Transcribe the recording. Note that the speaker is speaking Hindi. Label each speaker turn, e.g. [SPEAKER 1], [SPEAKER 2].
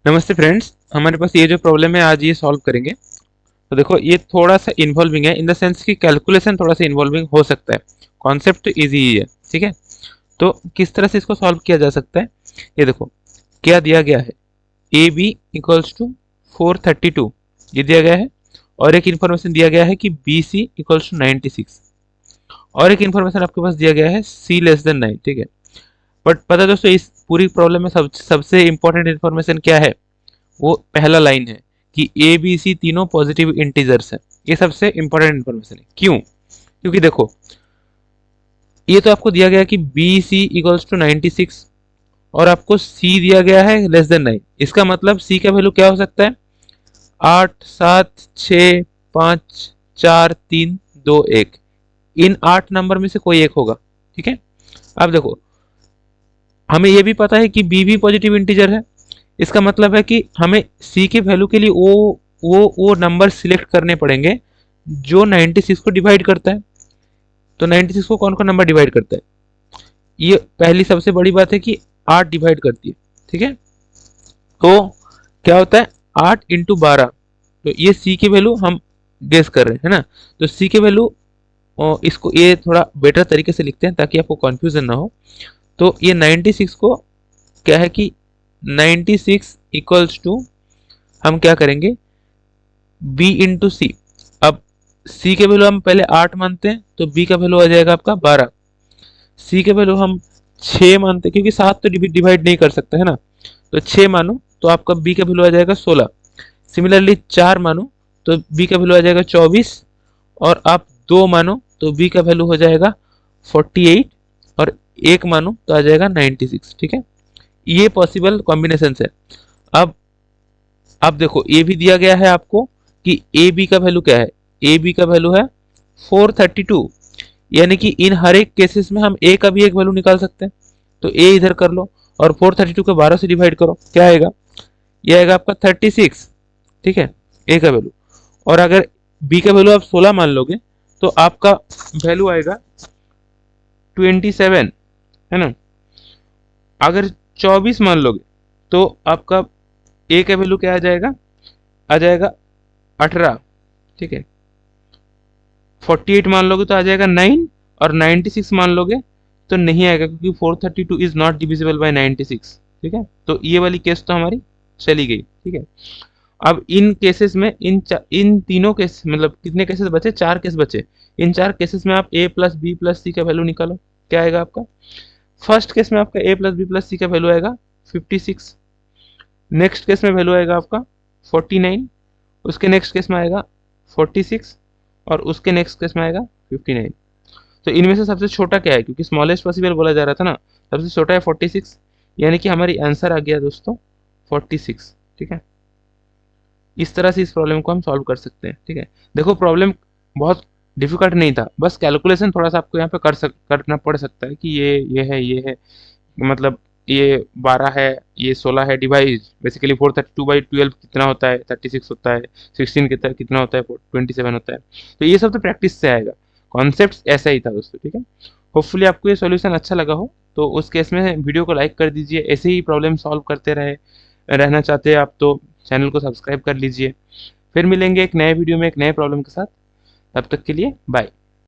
[SPEAKER 1] नमस्ते फ्रेंड्स, हमारे पास ये जो प्रॉब्लम है आज ये सॉल्व करेंगे। तो देखो ये थोड़ा सा इन्वॉल्विंग है इन द सेंस कि कैलकुलेशन थोड़ा सा इन्वॉल्विंग हो सकता है। कॉन्सेप्ट इजी ही है, ठीक है। तो किस तरह से इसको सॉल्व किया जा सकता है, ये देखो क्या दिया गया है। ए बी इक्वल्स टू 432 ये दिया गया है, और एक इन्फॉर्मेशन दिया गया है कि बी सी इक्वल्स टू 96, और एक इन्फॉर्मेशन आपके पास दिया गया है सी लेस देन 9, ठीक है। बट पता है दोस्तों, इस पूरी प्रॉब्लम में सबसे इंपॉर्टेंट इन्फॉर्मेशन क्या है, वो पहला लाइन है कि ए बी सी तीनों पॉजिटिव इंटीजर्स है। ये सबसे इंपॉर्टेंट इन्फॉर्मेशन है। क्यों? क्योंकि देखो ये तो आपको दिया गया कि बी सी इक्वल्स टू 96 और आपको सी दिया गया है लेस देन 9। इसका मतलब सी का वैल्यू क्या हो सकता है? 8 7 6 5 4 3 2 1। इन 8 नंबर में से कोई एक होगा, ठीक है। अब देखो हमें ये भी पता है कि बी भी पॉजिटिव इंटीजर है। इसका मतलब है कि हमें सी की वैल्यू के लिए वो नंबर सिलेक्ट करने पड़ेंगे जो 96 को डिवाइड करता है। तो 96 को कौन कौन नंबर डिवाइड करता है? ये पहली सबसे बड़ी बात है कि 8 डिवाइड करती है, ठीक है। तो क्या होता है 8 इंटू 12। तो ये सी की वैल्यू हम गेस कर रहे हैं, है ना। तो सी की वैल्यू इसको ये थोड़ा बेटर तरीके से लिखते हैं ताकि आपको कंफ्यूजन ना हो। तो ये 96 को क्या है कि 96 इक्वल्स टू हम क्या करेंगे b इंटू सी। अब c के वैल्यू हम पहले 8 मानते हैं तो b का वैल्यू आ जाएगा आपका 12। c के वैल्यू हम 6 मानते हैं क्योंकि 7 तो डिवाइड नहीं कर सकते, है ना। तो 6 मानो तो आपका b का वैल्यू आ जाएगा 16। सिमिलरली 4 मानो तो b का वैल्यू आ जाएगा 24, और आप 2 मानो तो b का वैल्यू हो जाएगा 48, और 1 मानो तो आ जाएगा 96, ठीक है। ये पॉसिबल कॉम्बिनेशन है। अब देखो ये भी दिया गया है आपको कि ए बी का वैल्यू क्या है। ए बी का वैल्यू है 432, यानी कि इन हर एक केसेस में हम ए का भी एक वैल्यू निकाल सकते हैं। तो ए इधर कर लो और 432 को 12 से डिवाइड करो, क्या आएगा? ये आएगा आपका 36, ठीक है, ए का वैल्यू। और अगर बी का वैल्यू आप 16 मान लोगे तो आपका वैल्यू आएगा 27, है ना। अगर 24 मान लोगे तो आपका ए का वैल्यू क्या आ जाएगा 18, ठीक है। 48 मान लोगे तो आ जाएगा 9, और 96 मान लोगे तो नहीं आएगा क्योंकि 432 इज नॉट डिविजिबल बाय 96, ठीक है। तो ये वाली केस तो हमारी चली गई, ठीक है। अब इन केसेस में इन तीनों केस मतलब कितने केसेस बचे? 4 केस बचे। इन 4 केसेस में आप a प्लस बी प्लस सी का वैल्यू निकालो, क्या आएगा आपका? फर्स्ट केस में आपका a प्लस बी प्लस सी का वैल्यू आएगा 56। नेक्स्ट केस में वैल्यू आएगा आपका 49। उसके नेक्स्ट केस में आएगा 46, और उसके नेक्स्ट केस में आएगा 59। तो इनमें से सबसे छोटा क्या है? क्योंकि स्मॉलेस्ट पॉसिबल बोला जा रहा था ना, सबसे छोटा है 46, यानी कि हमारी आंसर आ गया दोस्तों 46, ठीक है। इस तरह से इस प्रॉब्लम को हम सॉल्व कर सकते हैं, ठीक है। देखो प्रॉब्लम बहुत डिफिकल्ट नहीं था, बस कैलकुलेशन थोड़ा सा आपको यहाँ पे करना पड़ सकता है कि ये है मतलब ये 12 है, ये 16 है, डिवाइड बेसिकली 432/12 कितना होता है? 36 होता है। 16 कितना होता है? 27 होता है। तो ये सब तो प्रैक्टिस से आएगा। कॉन्सेप्ट ऐसा ही था दोस्तों, ठीक है। होपफुली आपको ये सॉल्यूशन अच्छा लगा हो, तो उस केस में वीडियो को लाइक कर दीजिए। ऐसे ही प्रॉब्लम सॉल्व करते रहना चाहते हैं आप तो चैनल को सब्सक्राइब कर लीजिए। फिर मिलेंगे एक नए वीडियो में एक नए प्रॉब्लम के साथ। तब तक के लिए बाय।